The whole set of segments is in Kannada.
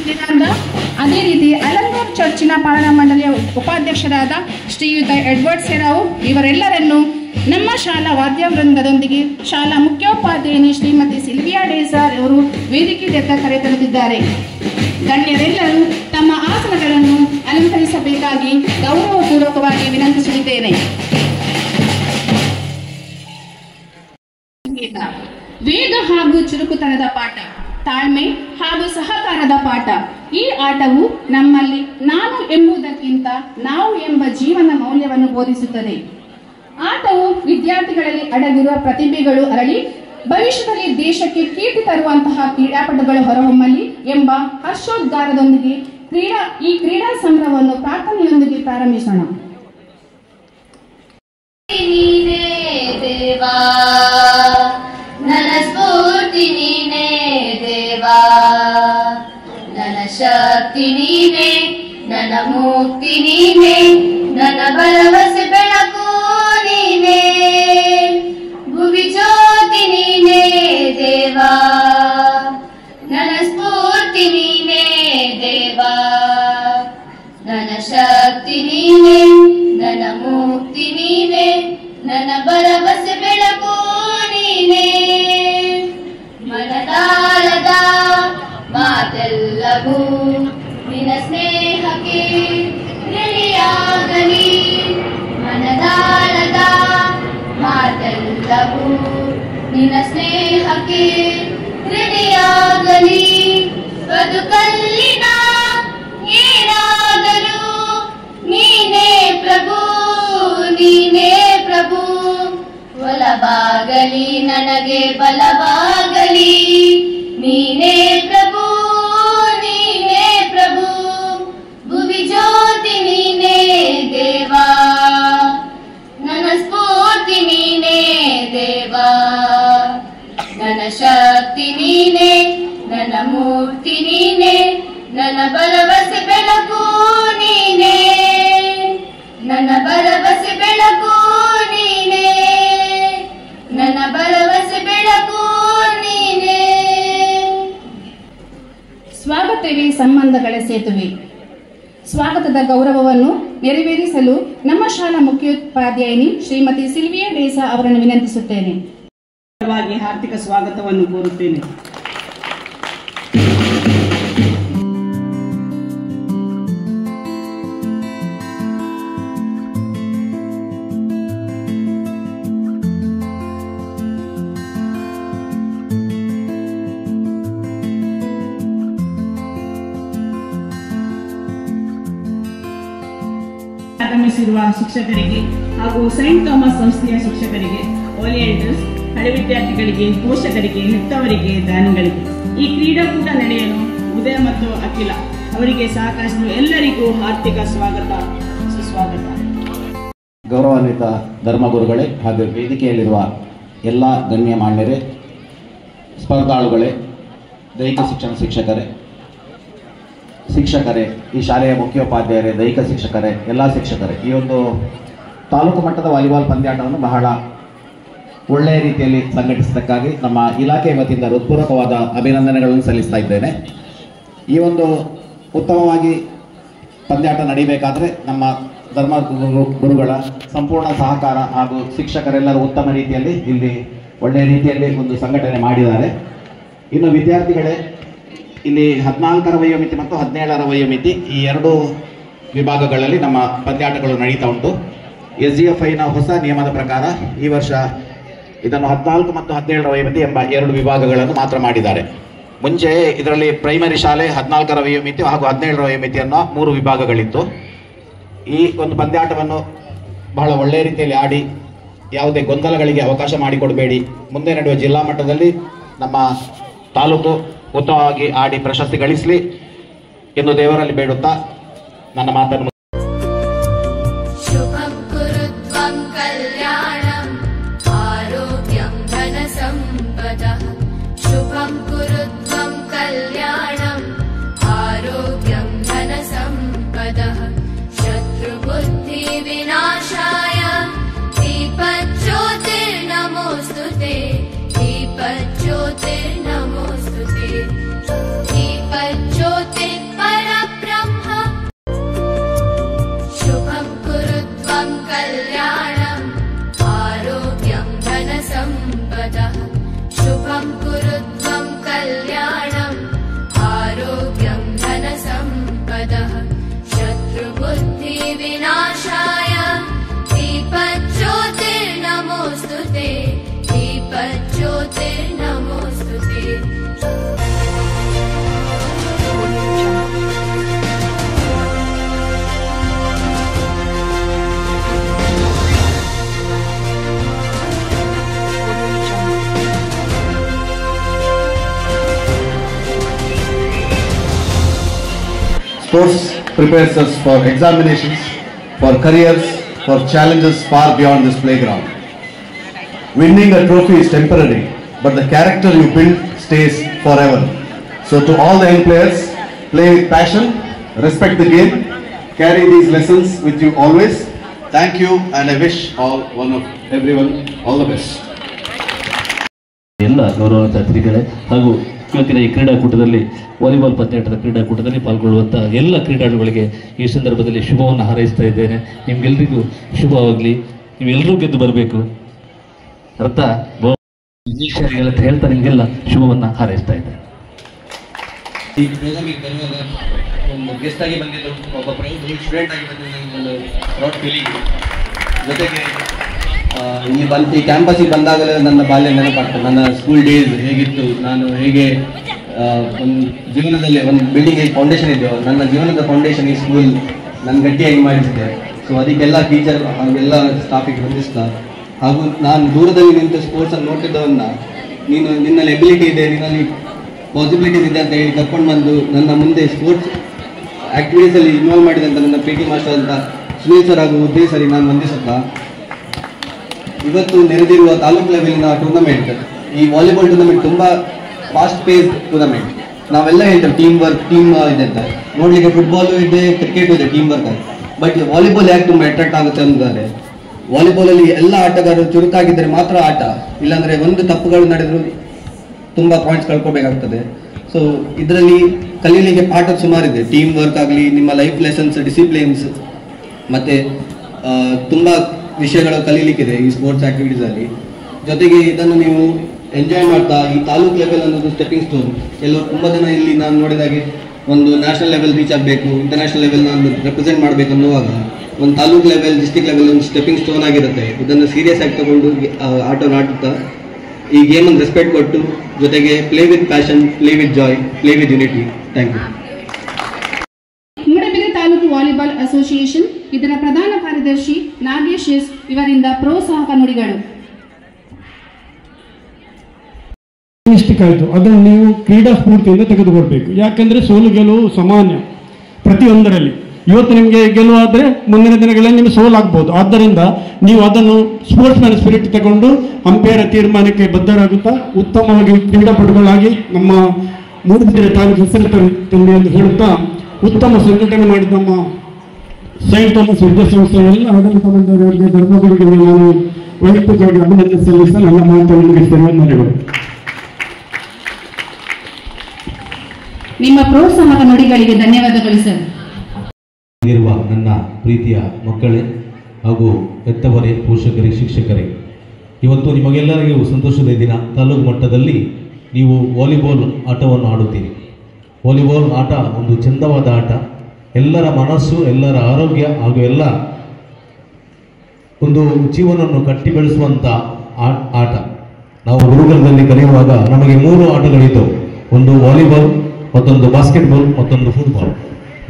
ನಿತ್ಯಾನಂದ, ಅದೇ ರೀತಿ ಅಲಂಗೂರ್ ಚರ್ಚಿನ ಪಾಲನಾ ಮಂಡಳಿಯ ಉಪಾಧ್ಯಕ್ಷರಾದ ಶ್ರೀಯುತ ಎಡ್ವರ್ಡ್ ಸೆರಾವು ಇವರೆಲ್ಲರನ್ನು ನಮ್ಮ ಶಾಲಾ ವಾದ್ಯವೃಂದದೊಂದಿಗೆ ಶಾಲಾ ಮುಖ್ಯೋಪಾಧ್ಯಾಯಿನಿ ಶ್ರೀಮತಿ ಸಿಲ್ವಿಯಾ ಡೇಸಾರ್ ಅವರು ವೇದಿಕೆಯತ್ತ ಕರೆತರುತ್ತಿದ್ದಾರೆ. ಗಣ್ಯರೆಲ್ಲರೂ ತಮ್ಮ ಆಸನಗಳನ್ನು ಅಲಂಕರಿಸಬೇಕಾಗಿ ಗೌರವಪೂರ್ವಕವಾಗಿ ವಿನಂತಿಸುತ್ತಿದ್ದೇನೆ. ವೇಗ ಹಾಗೂ ಚುರುಕುತನದ ಪಾಠ, ತಾಳ್ಮೆ ಹಾಗೂ ಸಹಕಾರದ ಪಾಠ. ಈ ಆಟವು ನಮ್ಮಲ್ಲಿ ನಾನು ಎಂಬುದಕ್ಕಿಂತ ನಾವು ಎಂಬ ಜೀವನ ಮೌಲ್ಯವನ್ನು ಬೋಧಿಸುತ್ತದೆ. ಆಟವು ವಿದ್ಯಾರ್ಥಿಗಳಲ್ಲಿ ಅಡಗಿರುವ ಪ್ರತಿಭೆಗಳು ಅರಳಿ ಭವಿಷ್ಯದಲ್ಲಿ ದೇಶಕ್ಕೆ ಕೀರ್ತಿ ತರುವಂತಹ ಕ್ರೀಡಾಪಟುಗಳು ಹೊರಹೊಮ್ಮಲಿ ಎಂಬ ಹರ್ಷೋದ್ಗಾರದೊಂದಿಗೆ ಈ ಕ್ರೀಡಾ ಸಂಭ್ರಮವನ್ನು ಪ್ರಾರ್ಥನೆಯೊಂದಿಗೆ ಪ್ರಾರಂಭಿಸೋಣ. ನನ್ನ ಸ್ಫೂರ್ತಿ ನೀನೇ ದೇವಾ, ನನ್ನ ಶಕ್ತಿ ನೀನೇ, ನನ್ನ ಮುಕ್ತಿ ನೀನೇ, ನನ್ನ ಭರವಸೆ ಬೆಳಕು ನೀನೇ, ಭುವಿ ಜ್ಯೋತಿ ನೀನೇ ದೇವಾ, ನನ್ನ ಸ್ಫೂರ್ತಿ ನೀನೇ ದೇವಾ, ನನ್ನ ಶಕ್ತಿ ನೀನೇ, ನನ್ನ ಮುಕ್ತಿ ನೀನೇ, ನನ್ನ ಭರವಸೆ ಬೆಳಕು ನೀನೇ. ಮನದಾಳದ ಮಾತೆಲ್ಲವೂ ನಿನ್ನ ಸ್ನೇಹಕ್ಕೆ ನೆಲೆಯಾಗಲಿ, ಮನದಾಳದ ಮಾತೆಲ್ಲವೂ ನಿನ್ನ ಸ್ನೇಹಕ್ಕೆ ನೆಲೆಯಾಗಲಿ. ಬದುಕಲ್ಲಿನ ಏನಾದರೂ ನೀನೇ ಪ್ರಭು, ನೀನೇ ಪ್ರಭು, ಒಲವಾಗಲಿ ನನಗೆ ಬಲವಾಗಲಿ, ನೀನೇ ಪ್ರಭು, ನೀನೇ ಪ್ರಭು, ಭುವಿ ಜ್ಯೋತಿ ನೀನೇ ದೇವಾ, ನನ್ನ ಸ್ಫೂರ್ತಿ ನೀನೇ ದೇವಾ, ನನ್ನ ಶಕ್ತಿ ನೀನೇ, ನನ್ನ ಮೂರ್ತಿ ನೀನೇ, ನನ್ನ ಭರವಸೆ ಬೆಳಕು ನೀನೇ, ನನ್ನ ಭರವಸೆ ಬೆಳಕು ನೀನೇ, ನನ್ನ ಭರವಸೆ ಬೆಳಕು ನೀನೇ. ಸ್ವಾಗತವೇ ಸಂಬಂಧಗಳ ಸೇತುವೆ. ಸ್ವಾಗತದ ಗೌರವವನ್ನು ನೆರವೇರಿಸಲು ನಮ್ಮ ಶಾಲಾ ಮುಖ್ಯೋಪಾಧ್ಯಾಯಿನಿ ಶ್ರೀಮತಿ ಸಿಲ್ವಿಯಾ ಡೇಸಾ ಅವರನ್ನು ವಿನಂತಿಸುತ್ತೇನೆ. ಹಾರ್ದಿಕ ಸ್ವಾಗತವನ್ನು ಕೋರುತ್ತೇನೆ. ಆಗಮಿಸಿರುವ ಶಿಕ್ಷಕರಿಗೆ ಹಾಗೂ ಸೈಂಟ್ ಥಾಮಸ್ ಸಂಸ್ಥೆಯ ಶಿಕ್ಷಕರಿಗೆ, ವಾಲಿಯಂಟರ್ಸ್, ಹಳೆ ವಿದ್ಯಾರ್ಥಿಗಳಿಗೆ, ಪೋಷಕರಿಗೆ, ಹೆತ್ತವರಿಗೆ, ದಾನಿಗಳಿಗೆ ಈ ಕ್ರೀಡಾಕೂಟ ನಡೆಯಲು ಉದಯ ಮತ್ತು ಅಖಿಲ ಅವರಿಗೆ ಸಹಕರಿಸಲು ಎಲ್ಲರಿಗೂ ಹಾರ್ದಿಕ ಸ್ವಾಗತ, ಸುಸ್ವಾಗತ. ಗೌರವಾನ್ವಿತ ಧರ್ಮಗುರುಗಳೇ ಹಾಗೂ ವೇದಿಕೆಯಲ್ಲಿರುವ ಎಲ್ಲ ಗಣ್ಯಮಾನ್ಯರೇ, ಸ್ಪರ್ಧಾಳುಗಳೇ, ದೈಹಿಕ ಶಿಕ್ಷಣ ಶಿಕ್ಷಕರೇ, ಈ ಶಾಲೆಯ ಮುಖ್ಯೋಪಾಧ್ಯಾಯರೇ, ದೈಹಿಕ ಶಿಕ್ಷಕರೇ, ಎಲ್ಲ ಶಿಕ್ಷಕರೇ, ಈ ಒಂದು ತಾಲೂಕು ಮಟ್ಟದ ವಾಲಿಬಾಲ್ ಪಂದ್ಯಾಟವನ್ನು ಬಹಳ ಒಳ್ಳೆಯ ರೀತಿಯಲ್ಲಿ ಸಂಘಟಿಸಿದ್ದಕ್ಕಾಗಿ ನಮ್ಮ ಇಲಾಖೆಯ ವತಿಯಿಂದ ಹೃತ್ಪೂರ್ವಕವಾದ ಅಭಿನಂದನೆಗಳನ್ನು ಸಲ್ಲಿಸ್ತಾ ಇದ್ದೇನೆ. ಈ ಒಂದು ಉತ್ತಮವಾಗಿ ಪಂದ್ಯಾಟ ನಡೀಬೇಕಾದರೆ ನಮ್ಮ ಧರ್ಮ ಗುರುಗಳ ಸಂಪೂರ್ಣ ಸಹಕಾರ ಹಾಗೂ ಶಿಕ್ಷಕರೆಲ್ಲರೂ ಉತ್ತಮ ರೀತಿಯಲ್ಲಿ ಇಲ್ಲಿ ಒಳ್ಳೆಯ ರೀತಿಯಲ್ಲಿ ಒಂದು ಸಂಘಟನೆ ಮಾಡಿದ್ದಾರೆ. ಇನ್ನು ವಿದ್ಯಾರ್ಥಿಗಳೇ, ಇಲ್ಲಿ 14ರ ವಯೋಮಿತಿ ಮತ್ತು 17ರ ವಯೋಮಿತಿ ಈ ಎರಡು ವಿಭಾಗಗಳಲ್ಲಿ ನಮ್ಮ ಪಂದ್ಯಾಟಗಳು ನಡೀತಾ ಉಂಟು. SGFIನ ಹೊಸ ನಿಯಮದ ಪ್ರಕಾರ ಈ ವರ್ಷ ಇದನ್ನು 14 ಮತ್ತು 17ರ ವಯೋಮಿತಿ ಎಂಬ ಎರಡು ವಿಭಾಗಗಳನ್ನು ಮಾತ್ರ ಮಾಡಿದ್ದಾರೆ. ಮುಂಚೆ ಇದರಲ್ಲಿ ಪ್ರೈಮರಿ ಶಾಲೆ 14ರ ವಯೋಮಿತಿ ಹಾಗೂ 17ರ ವಯೋಮಿತಿ ಅನ್ನೋ 3 ವಿಭಾಗಗಳಿತ್ತು. ಈ ಒಂದು ಪಂದ್ಯಾಟವನ್ನು ಬಹಳ ಒಳ್ಳೆಯ ರೀತಿಯಲ್ಲಿ ಆಡಿ ಯಾವುದೇ ಗೊಂದಲಗಳಿಗೆ ಅವಕಾಶ ಮಾಡಿಕೊಡಬೇಡಿ. ಮುಂದೆ ನಡೆಯುವ ಜಿಲ್ಲಾ ಮಟ್ಟದಲ್ಲಿ ನಮ್ಮ ತಾಲೂಕು ಉತ್ತಮವಾಗಿ ಆಡಿ ಪ್ರಶಸ್ತಿ ಗಳಿಸಲಿ ಎಂದು ದೇವರಲ್ಲಿ ಬೇಡುತ್ತಾ ನನ್ನ ಮಾತನ್ನು ಶುಭಂ ಕುರುತ್ವಂ ಕಲ್ಯಾಣಂ ಆರೋಗ್ಯಂ ಧನ ಸಂಪದಃ, ಶುಭಂ ಕುರುತ್ವಂ ಕಲ್ಯಾಣಂ ಆರೋಗ್ಯಂ ಧನ ಸಂಪದಃ, ಶತ್ರು ಬುದ್ಧಿ ವಿನಾಶಾಯ ದೀಪಜ್ಯೋತಿರ್ನಮೋಸ್ತುತೆ, ದೀಪಜ್ಯೋತಿರ್ನಮೋಸ್ತುತೆ, ದೀಪಜ್ಯೋತಿರ್ Sports prepares us for examinations, for careers, for challenges far beyond this playground. Winning a trophy is temporary, but the character you build stays forever. So to all the young players, play with passion, respect the game, carry these lessons with you always. Thank you, and I wish everyone all the best. ಎಲ್ಲ ಗೌರವಾನ್ವಿತ ಅತಿಥಿಗಳೇ ಹಾಗೂ ಇವತ್ತಿನ ಈ ಕ್ರೀಡಾಕೂಟದಲ್ಲಿ ವಾಲಿಬಾಲ್ ಪಂದ್ಯಾಟದ ಕ್ರೀಡಾಕೂಟದಲ್ಲಿ ಪಾಲ್ಗೊಳ್ಳುವಂಥ ಎಲ್ಲ ಕ್ರೀಡಾಳುಗಳಿಗೆ ಈ ಸಂದರ್ಭದಲ್ಲಿ ಶುಭವನ್ನು ಹಾರೈಸ್ತಾ ಇದ್ದೇನೆ. ನಿಮ್ಗೆಲ್ರಿಗೂ ಶುಭವಾಗಲಿ, ನೀವೆಲ್ಲರೂ ಗೆದ್ದು ಬರಬೇಕು ಅರ್ಥ ಅಂತ ಹೇಳ್ತಾ ನಿಮಗೆಲ್ಲ ಶುಭವನ್ನು ಹಾರೈಸ್ತಾ ಇದ್ದೇನೆ. ಈ ಪ್ರೋಗ್ರಾಮಿಗೆ ಬರುವಾಗ ಒಂದು ಗೆಸ್ಟ್ ಆಗಿ ಬಂದಿದ್ದು, ಒಬ್ಬ ಪ್ರೈವೇಟ್ ಸ್ಟೂಡೆಂಟ್ ಆಗಿ ಬಂದಿದ್ದು ಪ್ರೌಡ್ ಫೀಲಿಂಗ್. ಜೊತೆಗೆ ಇಲ್ಲಿ ಈ ಕ್ಯಾಂಪಸ್ಸಿಗೆ ಬಂದಾಗಲೇ ನನ್ನ ಬಾಲ್ಯ ನೆನಪಾಗ್ತದೆ. ನನ್ನ ಸ್ಕೂಲ್ ಡೇಸ್ ಹೇಗಿತ್ತು, ನಾನು ಹೇಗೆ ಒಂದು ಜೀವನದಲ್ಲಿ ಒಂದು ಬಿಲ್ಡಿಂಗ್ ಹೇಗೆ ಫೌಂಡೇಶನ್ ಇದೆಯೋ, ನನ್ನ ಜೀವನದ ಫೌಂಡೇಶನ್ ಈ ಸ್ಕೂಲ್ ನನ್ನ ಗಟ್ಟಿಯಾಗಿ ಮಾಡಿಸಿದೆ. ಸೊ ಅದಕ್ಕೆಲ್ಲ ಟೀಚರ್ ಹಾಗೆಲ್ಲ ಸ್ಟಾಫಿಗೆ ವಂದಿಸ್ತಾ, ಹಾಗೂ ನಾನು ದೂರದಲ್ಲಿ ನಿಂತು ಸ್ಪೋರ್ಟ್ಸನ್ನು ನೋಡ್ತಿದ್ದವನ್ನ ನಿನ್ನಲ್ಲಿ ಎಬಿಲಿಟಿ ಇದೆ, ನಿನ್ನಲ್ಲಿ ಪಾಸಿಬಿಲಿಟೀಸ್ ಇದೆ ಅಂತ ಹೇಳಿ ಕರ್ಕೊಂಡು ಬಂದು ನನ್ನ ಮುಂದೆ ಸ್ಪೋರ್ಟ್ಸ್ ಆ್ಯಕ್ಟಿವಿಟೀಸಲ್ಲಿ ಇನ್ವಾಲ್ವ್ ಮಾಡಿದಂಥ ನನ್ನ ಪಿ ಟಿ ಮಾಸ್ಟರ್ ಅಂತ ಸುನೀಲ್ ಸರ್ ಹಾಗೂ ಉದಯ್ ಸರಿ ನಾನು ವಂದಿಸುತ್ತಾ, ಇವತ್ತು ನೆರೆದಿರುವ ತಾಲೂಕು ಲೆವೆಲಿನ ಟೂರ್ನಮೆಂಟ್, ಈ ವಾಲಿಬಾಲ್ ಟೂರ್ನಮೆಂಟ್ ತುಂಬ ಫಾಸ್ಟ್ ಪೇಸ್ಡ್ ಟೂರ್ನಮೆಂಟ್. ನಾವೆಲ್ಲ ಹೇಳ್ತೇವೆ ಟೀಮ್ ಇದೆ ಅಂತ, ನೋಡಲಿಕ್ಕೆ ಫುಟ್ಬಾಲು ಇದೆ, ಕ್ರಿಕೆಟು ಇದೆ, ಟೀಮ್ ವರ್ಕ್ ಆಗಿದೆ. ಬಟ್ ವಾಲಿಬಾಲ್ ಯಾಕೆ ತುಂಬ ಅಟ್ರಾಕ್ಟ್ ಆಗುತ್ತೆ ಅಂದರೆ, ವಾಲಿಬಾಲಲ್ಲಿ ಎಲ್ಲ ಆಟಗಾರರು ಚುರುಕಾಗಿದ್ದರೆ ಮಾತ್ರ ಆಟ, ಇಲ್ಲಾಂದರೆ ಒಂದು ತಪ್ಪುಗಳು ನಡೆದರೂ ತುಂಬ ಪಾಯಿಂಟ್ಸ್ ಕಳ್ಕೊಬೇಕಾಗ್ತದೆ. ಸೊ ಇದರಲ್ಲಿ ಕಲೀಲಿಕ್ಕೆ ಪಾಠ ಸುಮಾರಿದೆ. ಟೀಮ್ ವರ್ಕ್ ಆಗಲಿ, ನಿಮ್ಮ ಲೈಫ್ ಲೆಸನ್ಸ್, ಡಿಸಿಪ್ಲಿನ್ಸ್, ಮತ್ತು ತುಂಬ ವಿಷಯಗಳು ಕಲೀಲಿಕ್ಕಿದೆ ಈ ಸ್ಪೋರ್ಟ್ಸ್ ಆ್ಯಕ್ಟಿವಿಟೀಸಲ್ಲಿ. ಜೊತೆಗೆ ಇದನ್ನು ನೀವು ಎಂಜಾಯ್ ಮಾಡ್ತಾ ಈ ತಾಲೂಕು ಲೆವೆಲ್ ಅನ್ನೋದು ಸ್ಟೆಪ್ಪಿಂಗ್ ಸ್ಟೋನ್. ಕೆಲವರು ತುಂಬ ಜನ ಇಲ್ಲಿ ನಾನು ನೋಡಿದಾಗೆ ಒಂದು ನ್ಯಾಷನಲ್ ಲೆವೆಲ್ ರೀಚ್ ಆಗಬೇಕು, ಇಂಟರ್ನ್ಯಾಷನಲ್ ಲೆವೆಲ್ ನಾನು ರೆಪ್ರೆಸೆಂಟ್ ಮಾಡಬೇಕು ಅನ್ನುವಾಗ ಒಂದು ತಾಲೂಕು ಲೆವೆಲ್, ಡಿಸ್ಟ್ರಿಕ್ಟ್ ಲೆವೆಲ್ ಒಂದು ಸ್ಟೆಪ್ಪಿಂಗ್ ಸ್ಟೋನ್ ಆಗಿರುತ್ತೆ. ಇದನ್ನು ಸೀರಿಯಸ್ ಆಗಿ ತಗೊಂಡು ಆಟವನ್ನು ಆಡುತ್ತಾ ಈ ಗೇಮನ್ನು ರೆಸ್ಪೆಕ್ಟ್ ಕೊಟ್ಟು, ಜೊತೆಗೆ play with passion, play with joy, play with unity. Thank you. Moodbidri taluk volleyball association ಇದರ ಪ್ರಧಾನ ಕಾರ್ಯದರ್ಶಿ ನಾಗೇಶ್ ಎಸ್ ಇವರಿಂದ ಪ್ರೋತ್ಸಾಹಕ ನುಡಿಗಳು. ಆಯಿತು, ಅದನ್ನು ನೀವು ಕ್ರೀಡಾ ಸ್ಫೂರ್ತಿಯಿಂದ ತೆಗೆದುಕೊಳ್ಬೇಕು. ಯಾಕೆಂದರೆ ಸೋಲು ಗೆಲುವು ಸಾಮಾನ್ಯ ಪ್ರತಿಯೊಂದರಲ್ಲಿ. ಇವತ್ತು ನಿಮಗೆ ಗೆಲುವಾದರೆ ಮುಂದಿನ ದಿನಗಳಲ್ಲಿ ನಿಮಗೆ ಸೋಲಾಗ್ಬೋದು. ಆದ್ದರಿಂದ ನೀವು ಅದನ್ನು ಸ್ಪೋರ್ಟ್ಸ್ ಮ್ಯಾನ್ ಸ್ಪಿರಿಟ್ ತಗೊಂಡು ಅಂಪೈರ್ ತೀರ್ಮಾನಕ್ಕೆ ಬದ್ಧರಾಗುತ್ತಾ ಉತ್ತಮವಾಗಿ ಕ್ರೀಡಾಪಟುಗಳಾಗಿ ನಮ್ಮ ಮೂಡುಬಿದಿರೆ ತಾಲೂಕು ಹೆಸರು ತಂದೆ ಎಂದು ಹೇಳುತ್ತಾ, ಉತ್ತಮ ಸಂಘಟನೆ ಮಾಡಿದ ನಮ್ಮ ಸೈಂಟ್ ಥಾಮಸ್ ವಿದ್ಯಾಸಂಸ್ಥೆಯ ಎಲ್ಲ ಆಡಳಿತ ಮಂಡಳಿಯವರಿಗೆ, ಧರ್ಮಗುರುಗಳಿಗೆ ನಾನು ವೈಯಕ್ತಿಕವಾಗಿ ಅಭಿನಂದನೆ ಸಲ್ಲಿಸಲು ನನ್ನ ಮಾತನ್ನು ಮುಗಿಸ್ತೇನೆ. ಧನ್ಯವಾದ. ನಿಮ್ಮ ಪ್ರೋತ್ಸಾಹಕ ನುಡಿಗಳಿಗೆ ಧನ್ಯವಾದಗಳು ಸರ್. ಇರುವ ನನ್ನ ಪ್ರೀತಿಯ ಮಕ್ಕಳೇ ಹಾಗೂ ಹೆತ್ತವರೇ, ಪೋಷಕರೇ, ಶಿಕ್ಷಕರೇ, ಇವತ್ತು ನಿಮಗೆಲ್ಲರಿಗೂ ಸಂತೋಷದ ದಿನ. ತಾಲೂಕು ಮಟ್ಟದಲ್ಲಿ ನೀವು ವಾಲಿಬಾಲ್ ಆಟವನ್ನು ಆಡುತ್ತೀರಿ. ವಾಲಿಬಾಲ್ ಆಟ ಒಂದು ಚಂದವಾದ ಆಟ. ಎಲ್ಲರ ಮನಸ್ಸು, ಎಲ್ಲರ ಆರೋಗ್ಯ ಹಾಗೂ ಎಲ್ಲ ಒಂದು ಜೀವನವನ್ನು ಕಟ್ಟಿ ಬೆಳೆಸುವಂಥ ಆಟ. ನಾವು ಗುರುಕುಲದಲ್ಲಿ ಕಲಿಯುವಾಗ ನಮಗೆ 3 ಆಟಗಳಿದ್ದವು. ಒಂದು ವಾಲಿಬಾಲ್, ಮತ್ತೊಂದು ಬಾಸ್ಕೆಟ್ಬಾಲ್, ಮತ್ತೊಂದು ಫುಟ್ಬಾಲ್.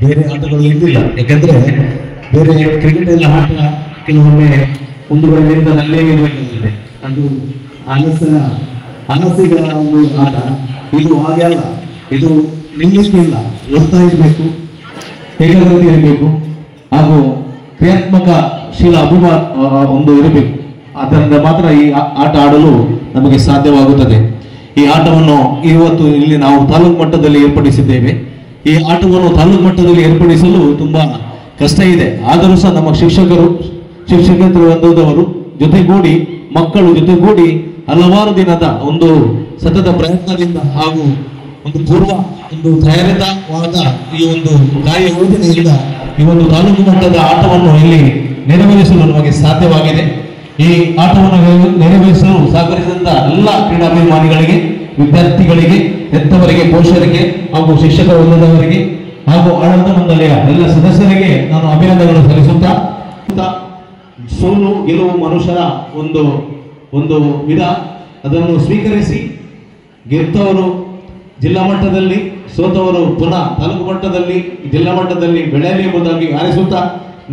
ಬೇರೆ ಆಟಗಳು ಇದ್ದಿಲ್ಲ. ಯಾಕೆಂದರೆ ಬೇರೆ ಕ್ರಿಕೆಟ್ ಎಲ್ಲ ಆಟ ಕೆಲವೊಮ್ಮೆ ಒಂದು ಕಡೆಯಿಂದ ಅಲ್ಲೇ ಇರಬೇಕಾಗಿದೆ. ಅದು ಅನಸಿಗಳ ಒಂದು ಆಟ. ಇದು ಹಾಗೆ ಅಲ್ಲ. ಇದು ನಿಲ್ಲಿಸಲಿಲ್ಲ, ಓದ್ತಾ ಇರಬೇಕು, ಏಕಾಗ್ರತೆ ಇರಬೇಕು, ಹಾಗೂ ಕ್ರಿಯಾತ್ಮಕಶೀಲ ಒಂದು ಇರಬೇಕು. ಆದ್ದರಿಂದ ಮಾತ್ರ ಈ ಆಟ ಆಡಲು ನಮಗೆ ಸಾಧ್ಯವಾಗುತ್ತದೆ. ಈ ಆಟವನ್ನು ಇವತ್ತು ಇಲ್ಲಿ ನಾವು ತಾಲೂಕು ಮಟ್ಟದಲ್ಲಿ ಏರ್ಪಡಿಸಿದ್ದೇವೆ. ಈ ಆಟವನ್ನು ತಾಲೂಕು ಮಟ್ಟದಲ್ಲಿ ಏರ್ಪಡಿಸಲು ತುಂಬಾ ಕಷ್ಟ ಇದೆ. ಆದರೂ ಸಹ ನಮ್ಮ ಶಿಕ್ಷಕೇತರ ವೃಂದದವರು ಜೊತೆಗೂಡಿ, ಮಕ್ಕಳು ಜೊತೆಗೂಡಿ ಹಲವಾರು ದಿನದ ಒಂದು ಸತತ ಪ್ರಯತ್ನದಿಂದ ಹಾಗೂ ಒಂದು ಒಂದು ತಯಾರಿತವಾದ ಈ ಒಂದು ಕಾರ್ಯ ಯೋಜನೆಯಿಂದ ಈ ಒಂದು ತಾಲೂಕು ಮಟ್ಟದ ಆಟವನ್ನು ಇಲ್ಲಿ ನೆರವೇರಿಸಲು ನಮಗೆ ಸಾಧ್ಯವಾಗಿದೆ. ಈ ಆಟವನ್ನು ನೆರವೇರಿಸಲು ಸಹಕರಿಸಿದಂತ ಎಲ್ಲ ಕ್ರೀಡಾಭಿಮಾನಿಗಳಿಗೆ, ವಿದ್ಯಾರ್ಥಿಗಳಿಗೆ, ಹೆತ್ತವರಿಗೆ, ಪೋಷಕರಿಗೆ ಹಾಗೂ ಶಿಕ್ಷಕ ವೃಂದದವರಿಗೆ ಹಾಗೂ ಆಡಳಿತ ಮಂಡಳಿಯ ಎಲ್ಲ ಸದಸ್ಯರಿಗೆ ನಾನು ಅಭಿನಂದನೆಗಳನ್ನು ಸಲ್ಲಿಸುತ್ತಾ, ಸೋಲು ಗೆಲುವು ಮನುಷ್ಯರ ಒಂದು ವಿಧ. ಅದನ್ನು ಸ್ವೀಕರಿಸಿ ಗೆದ್ದವರು ಜಿಲ್ಲಾ ಮಟ್ಟದಲ್ಲಿ, ಸೋತವರು ಪುನಃ ತಾಲೂಕು ಮಟ್ಟದಲ್ಲಿ, ಜಿಲ್ಲಾ ಮಟ್ಟದಲ್ಲಿ ಬೆಳೆಯಲಿ ಎಂಬುದಾಗಿ ಹಾರೈಸುತ್ತಾ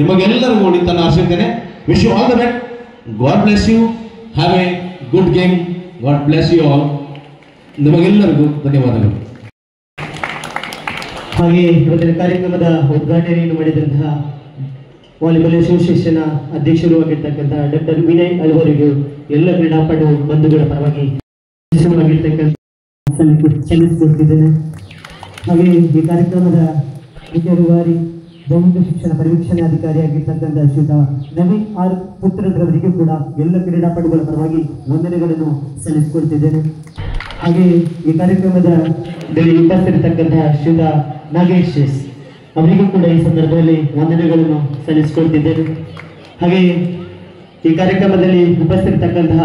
ನಿಮಗೆಲ್ಲರಿಗೂ ಒಳಿತನ್ನು ಆಶಿಸುತ್ತೇನೆ. Wish you all the best. God bless you. Have a good game. God bless you all. ನಿಮಗೆಲ್ಲರಿಗೂ ಧನ್ಯವಾದಗಳು. ಹಾಗೆ ಇವತ್ತಿನ ಕಾರ್ಯಕ್ರಮದ ಉದ್ಘಾಟನೆಯನ್ನು ಮಾಡಿದಂತಹ ವಾಲಿಬಾಲ್ ಅಸೋಸಿಯೇಷನ್ ಅಧ್ಯಕ್ಷರು ಆಗಿರ್ತಕ್ಕಂತಹ ಡಾಕ್ಟರ್ ವಿನಯ್ ಅವರಿಗೆ ಎಲ್ಲ ಕ್ರೀಡಾಪಟು ಬಂಧುಗಳ ಪರವಾಗಿ ಸಲ್ಲಿಸಿಕೊಡ್ತಿದ್ದೇನೆ. ಹಾಗೆ ಈ ಕಾರ್ಯಕ್ರಮದ ಮುಖ್ಯ ರೂವಾರಿ ದೈಹಿಕ ಶಿಕ್ಷಣ ಪರಿವೀಕ್ಷಣಾಧಿಕಾರಿಯಾಗಿರ್ತಕ್ಕಂಥ ಶ್ರೀಯುತ ನವೀನ್ ಆರ್ ಪುತ್ರರವರಿಗೂ ಕೂಡ ಎಲ್ಲ ಕ್ರೀಡಾಪಟುಗಳ ಪರವಾಗಿ ವಂದನೆಗಳನ್ನು ಸಲ್ಲಿಸಿಕೊಡ್ತಿದ್ದೇನೆ. ಹಾಗೆ ಈ ಕಾರ್ಯಕ್ರಮದಲ್ಲಿ ಉಪಸ್ಥಿತಕ್ಕಂತಹ ಶ್ರೀಯುತ ನಾಗೇಶ್ ಎಸ್ ಅವರಿಗೂ ಕೂಡ ಈ ಸಂದರ್ಭದಲ್ಲಿ ವಂದನೆಗಳನ್ನು ಸಲ್ಲಿಸಿಕೊಡ್ತಿದ್ದೇನೆ. ಹಾಗೆ ಈ ಕಾರ್ಯಕ್ರಮದಲ್ಲಿ ಉಪಸ್ಥಿತಕ್ಕಂತಹ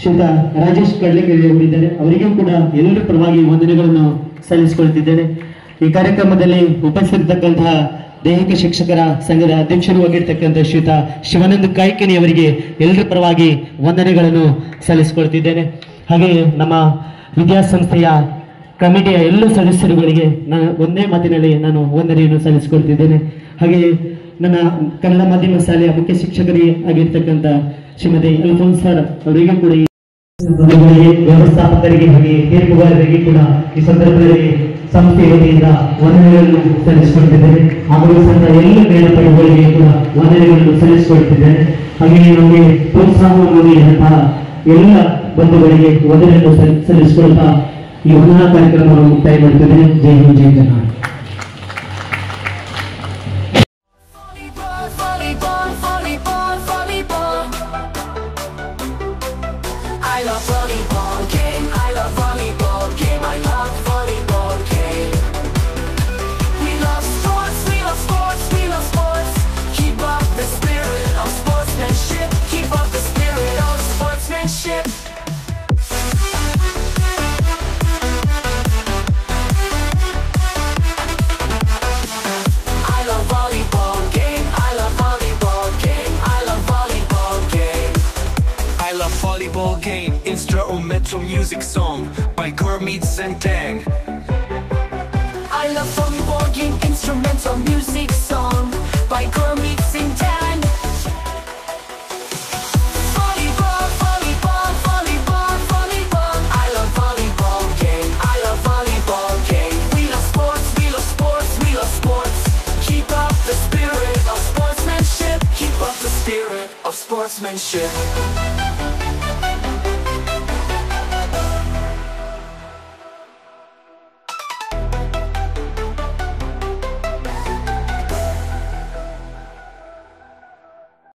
ಶ್ರೀಯುತ ರಾಜೇಶ್ ಕಡ್ಲೆಕೆರೆ ಅವರಿದ್ದಾರೆ, ಅವರಿಗೂ ಕೂಡ ಎಲ್ಲರ ಪರವಾಗಿ ವಂದನೆಗಳನ್ನು ಸಲ್ಲಿಸಿಕೊಳ್ತಿದ್ದೇನೆ. ಈ ಕಾರ್ಯಕ್ರಮದಲ್ಲಿ ಉಪಸ್ಥಿತಕ್ಕಂತಹ ದೈಹಿಕ ಶಿಕ್ಷಕರ ಸಂಘದ ಅಧ್ಯಕ್ಷರು ಆಗಿರ್ತಕ್ಕಂಥ ಶ್ರೀಯುತ ಶಿವಾನಂದ ಕಾಯ್ಕಿನಿ ಅವರಿಗೆ ಎಲ್ಲರ ಪರವಾಗಿ ವಂದನೆಗಳನ್ನು ಸಲ್ಲಿಸಿಕೊಳ್ತಿದ್ದೇನೆ. ಹಾಗೆ ನಮ್ಮ ವಿದ್ಯಾಸಂಸ್ಥೆಯ ಕಮಿಟಿಯ ಎಲ್ಲ ಸದಸ್ಯರುಗಳಿಗೆ ನಾನು ಒಂದೇ ಮಾತಿನಲ್ಲಿ ನಾನು ವಂದನೆಯನ್ನು ಸಲ್ಲಿಸಿಕೊಳ್ತಿದ್ದೇನೆ. ಹಾಗೆ ನನ್ನ ಕನ್ನಡ ಮಾಧ್ಯಮ ಶಾಲೆಯ ಮುಖ್ಯ ಶಿಕ್ಷಕರಿಗೆ ಆಗಿರ್ತಕ್ಕಂಥ ಶ್ರೀಮತಿ ಅಲ್ಫೋನ್ಸ್ ಸರ್ ಅವರಿಗೂ ಕೂಡ ವ್ಯವಸ್ಥಾಪಕರಿಗೆ ಹಾಗೆ ತೀರ್ಪುಗಾರರಿಗೆ ಕೂಡ ಈ ಸಂದರ್ಭದಲ್ಲಿ ಸಂಸ್ಥೆಯ ವತಿಯಿಂದ ವಂದನೆಗಳನ್ನು ಸಲ್ಲಿಸಿಕೊಳ್ತಿದ್ದೇನೆ. ಹಾಗೂ ಸಂಘ ಎಲ್ಲ ಕ್ರೀಡಾಪಟುಗಳಿಗೆ ಕೂಡ ವಂದನೆಗಳನ್ನು ಸಲ್ಲಿಸಿಕೊಳ್ತಿದ್ದೇನೆ. ಹಾಗೆ ನಮಗೆ ಪ್ರೋತ್ಸಾಹವನ್ನು ನೀಡಿದಂತಹ ಎಲ್ಲ ಬಂಧುಗಳಿಗೆ ವಂದನೆಯನ್ನು ಸಲ್ಲಿಸಿಕೊಳ್ತಾ ಈ ವಂದನಾ ಕಾರ್ಯಕ್ರಮವನ್ನು ಮುಕ್ತಾಯ ಮಾಡುತ್ತಿದ್ದೇನೆ. ಜೈ ಹಿಂದ್, ಜೈ Karnataka. I love volleyball game, I love volleyball game, I love volleyball game. We love sports, we love sports, we love sports. Keep up the spirit of sportsmanship, keep up the spirit of sportsmanship. I love volleyball game, I love volleyball game, I love volleyball game. I love volleyball game, instrumental music song by Gurmeet Singh Dang. I love volleyball game, instrumental music song by Gurmeet Singh Dang. Volleyball, volleyball, volleyball, volleyball. I love volleyball game, I love volleyball game. We love sports, we love sports, we love sports. Keep up the spirit of sportsmanship, keep up the spirit of sportsmanship.